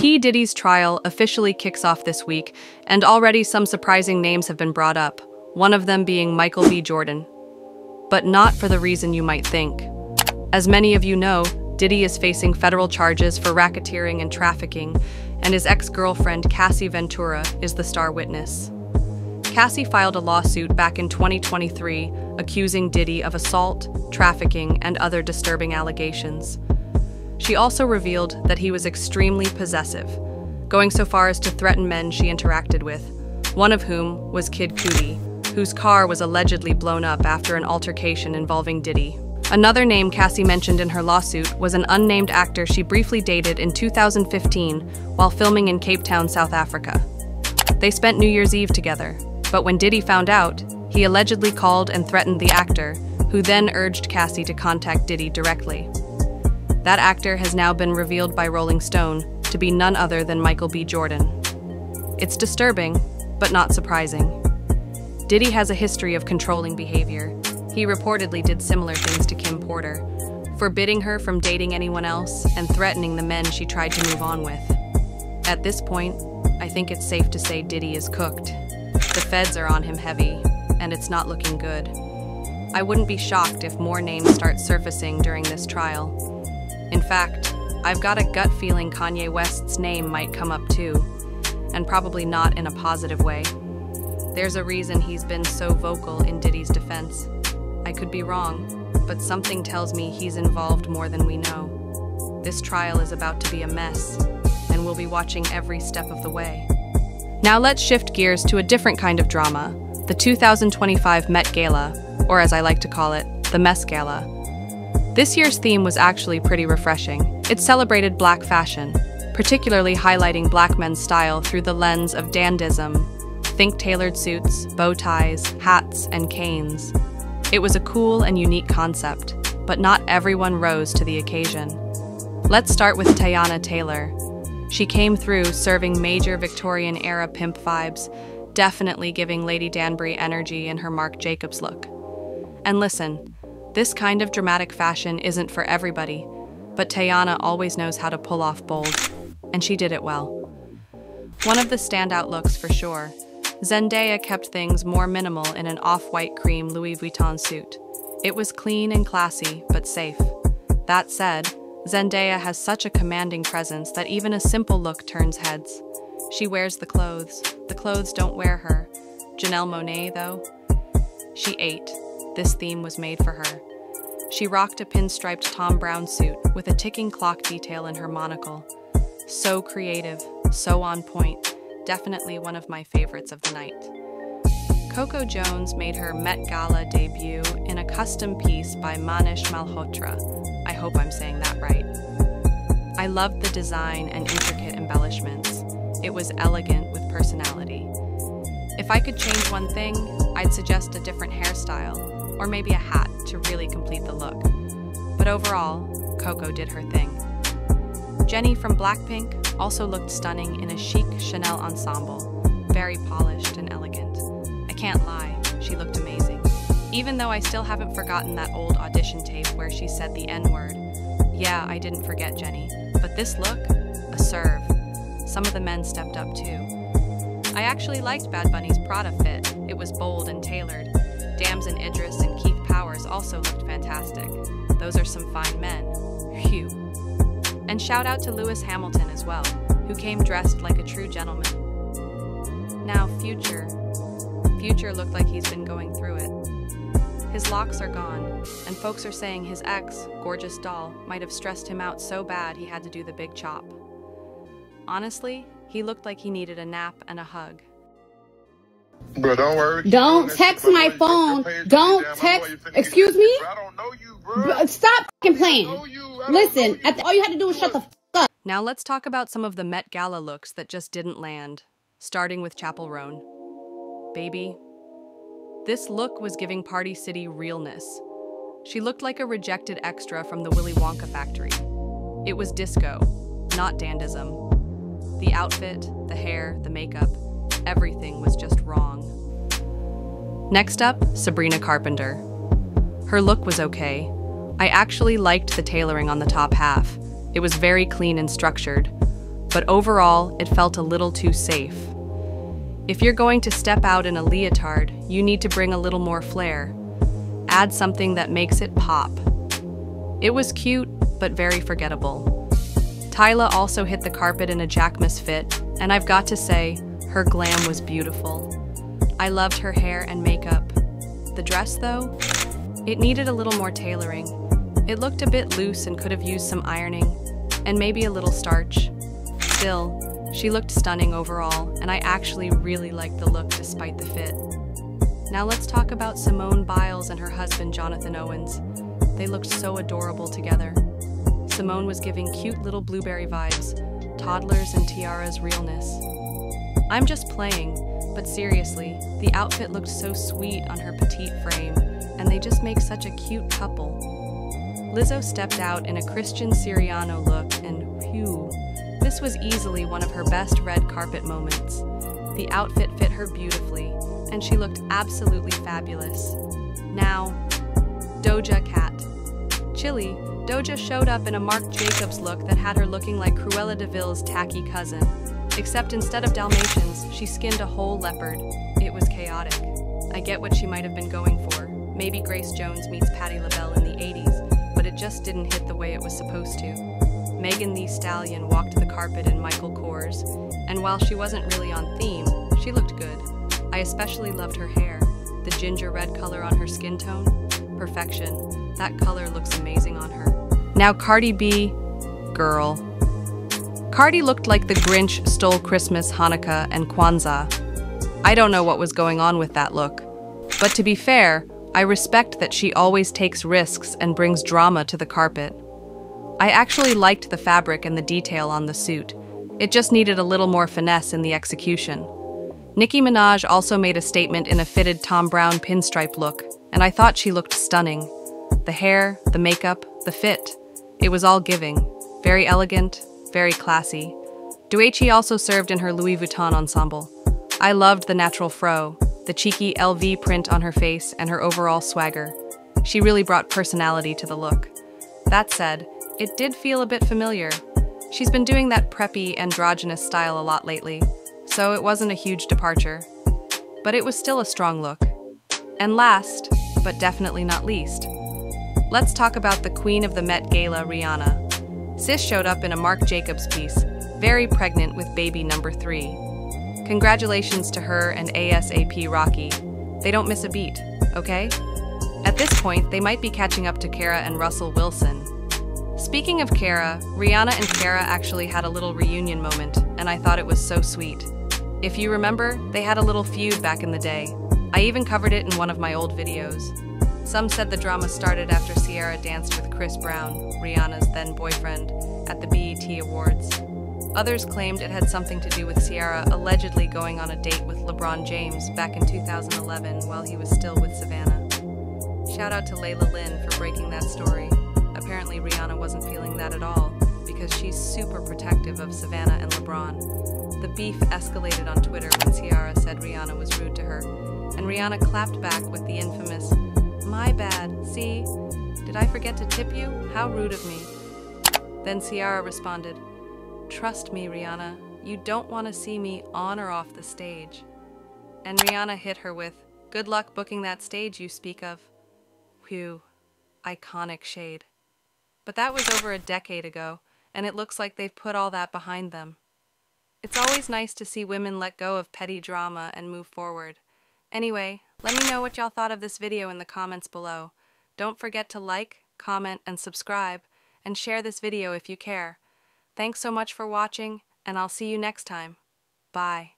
P. Diddy's trial officially kicks off this week, and already some surprising names have been brought up, one of them being Michael B. Jordan. But not for the reason you might think. As many of you know, Diddy is facing federal charges for racketeering and trafficking, and his ex-girlfriend Cassie Ventura is the star witness. Cassie filed a lawsuit back in 2023 accusing Diddy of assault, trafficking, and other disturbing allegations. She also revealed that he was extremely possessive, going so far as to threaten men she interacted with, one of whom was Kid Cudi, whose car was allegedly blown up after an altercation involving Diddy. Another name Cassie mentioned in her lawsuit was an unnamed actor she briefly dated in 2015 while filming in Cape Town, South Africa. They spent New Year's Eve together, but when Diddy found out, he allegedly called and threatened the actor, who then urged Cassie to contact Diddy directly. That actor has now been revealed by Rolling Stone to be none other than Michael B. Jordan. It's disturbing, but not surprising. Diddy has a history of controlling behavior. He reportedly did similar things to Kim Porter, forbidding her from dating anyone else and threatening the men she tried to move on with. At this point, I think it's safe to say Diddy is cooked. The feds are on him heavy, and it's not looking good. I wouldn't be shocked if more names start surfacing during this trial. In fact, I've got a gut feeling Kanye West's name might come up too, and probably not in a positive way. There's a reason he's been so vocal in Diddy's defense. I could be wrong, but something tells me he's involved more than we know. This trial is about to be a mess, and we'll be watching every step of the way. Now let's shift gears to a different kind of drama, the 2025 Met Gala, or as I like to call it, the Mess Gala. This year's theme was actually pretty refreshing. It celebrated Black fashion, particularly highlighting Black men's style through the lens of dandism. Think tailored suits, bow ties, hats, and canes. It was a cool and unique concept, but not everyone rose to the occasion. Let's start with Teyana Taylor. She came through serving major Victorian-era pimp vibes, definitely giving Lady Danbury energy in her Marc Jacobs look. And listen, this kind of dramatic fashion isn't for everybody, but Teyana always knows how to pull off bold, and she did it well. One of the standout looks for sure. Zendaya kept things more minimal in an off-white cream Louis Vuitton suit. It was clean and classy, but safe. That said, Zendaya has such a commanding presence that even a simple look turns heads. She wears the clothes don't wear her. Janelle Monáe, though? She ate. This theme was made for her. She rocked a pinstriped Tom Brown suit with a ticking clock detail in her monocle. So creative, so on point. Definitely one of my favorites of the night. Coco Jones made her Met Gala debut in a custom piece by Manish Malhotra. I hope I'm saying that right. I loved the design and intricate embellishments. It was elegant with personality. If I could change one thing, I'd suggest a different hairstyle, or maybe a hat to really complete the look. But overall, Coco did her thing. Jennie from Blackpink also looked stunning in a chic Chanel ensemble, very polished and elegant. I can't lie, she looked amazing. Even though I still haven't forgotten that old audition tape where she said the N-word. Yeah, I didn't forget Jennie, but this look, a serve. Some of the men stepped up too. I actually liked Bad Bunny's Prada fit. It was bold and tailored. Damson Idris and Keith Powers also looked fantastic. Those are some fine men. Phew. And shout out to Lewis Hamilton as well, who came dressed like a true gentleman. Now Future looked like he's been going through it. His locks are gone, and folks are saying his ex, Gorgeous Doll, might have stressed him out so bad he had to do the big chop. Honestly, he looked like he needed a nap and a hug. Bro, don't worry. Don't text my phone. Don't text. Excuse me? I don't know you, bro. Stop fucking playing. Listen, all you had to do was shut the f up. Now let's talk about some of the Met Gala looks that just didn't land, starting with Chappell Roan. Baby, this look was giving Party City realness. She looked like a rejected extra from the Willy Wonka factory. It was disco, not dandism. The outfit, the hair, the makeup, everything was just wrong. Next up, Sabrina Carpenter. Her look was okay. I actually liked the tailoring on the top half. It was very clean and structured. but overall, it felt a little too safe. If you're going to step out in a leotard, you need to bring a little more flair. Add something that makes it pop. It was cute, but very forgettable. Tyla also hit the carpet in a Jackmas fit, and I've got to say, her glam was beautiful. I loved her hair and makeup. The dress, though? It needed a little more tailoring. It looked a bit loose and could have used some ironing, and maybe a little starch. Still, she looked stunning overall, and I actually really liked the look despite the fit. Now let's talk about Simone Biles and her husband Jonathan Owens. They looked so adorable together. Simone was giving cute little blueberry vibes, toddlers and tiara's realness. I'm just playing, but seriously, the outfit looked so sweet on her petite frame, and they just make such a cute couple. Lizzo stepped out in a Christian Siriano look, and phew, this was easily one of her best red carpet moments. The outfit fit her beautifully, and she looked absolutely fabulous. Now, Doja Cat. Chilly, Doja showed up in a Marc Jacobs look that had her looking like Cruella de Vil's tacky cousin. Except instead of Dalmatians, she skinned a whole leopard. It was chaotic. I get what she might have been going for. Maybe Grace Jones meets Patti LaBelle in the 80s, but it just didn't hit the way it was supposed to. Megan Thee Stallion walked the carpet in Michael Kors, and while she wasn't really on theme, she looked good. I especially loved her hair. The ginger red color on her skin tone? Perfection. That color looks amazing on her. Now Cardi B, girl. Cardi looked like the Grinch stole Christmas, Hanukkah, and Kwanzaa. I don't know what was going on with that look. But to be fair, I respect that she always takes risks and brings drama to the carpet. I actually liked the fabric and the detail on the suit. It just needed a little more finesse in the execution. Nicki Minaj also made a statement in a fitted Tom Brown pinstripe look, and I thought she looked stunning. The hair, the makeup, the fit. It was all giving. Very elegant, very classy. Doechii also served in her Louis Vuitton ensemble. I loved the natural fro, the cheeky LV print on her face, and her overall swagger. She really brought personality to the look. That said, it did feel a bit familiar. She's been doing that preppy, androgynous style a lot lately, so it wasn't a huge departure. But it was still a strong look. And last, but definitely not least, let's talk about the queen of the Met Gala, Rihanna. Sis showed up in a Marc Jacobs piece, very pregnant with baby number 3. Congratulations to her and ASAP Rocky. They don't miss a beat, okay? At this point, they might be catching up to Cara and Russell Wilson. Speaking of Cara, Rihanna and Cara actually had a little reunion moment, and I thought it was so sweet. If you remember, they had a little feud back in the day. I even covered it in one of my old videos. Some said the drama started after Ciara danced with Chris Brown, Rihanna's then boyfriend, at the BET Awards. Others claimed it had something to do with Ciara allegedly going on a date with LeBron James back in 2011 while he was still with Savannah. Shout out to Layla Lynn for breaking that story. Apparently Rihanna wasn't feeling that at all, because she's super protective of Savannah and LeBron. The beef escalated on Twitter when Ciara said Rihanna was rude to her, and Rihanna clapped back with the infamous, "My bad, see? Did I forget to tip you? How rude of me." Then Ciara responded, "Trust me, Rihanna, you don't want to see me on or off the stage." And Rihanna hit her with, "Good luck booking that stage you speak of." Whew, iconic shade. But that was over a decade ago, and it looks like they've put all that behind them. It's always nice to see women let go of petty drama and move forward. Anyway, let me know what y'all thought of this video in the comments below. Don't forget to like, comment, and subscribe, and share this video if you care. Thanks so much for watching, and I'll see you next time. Bye.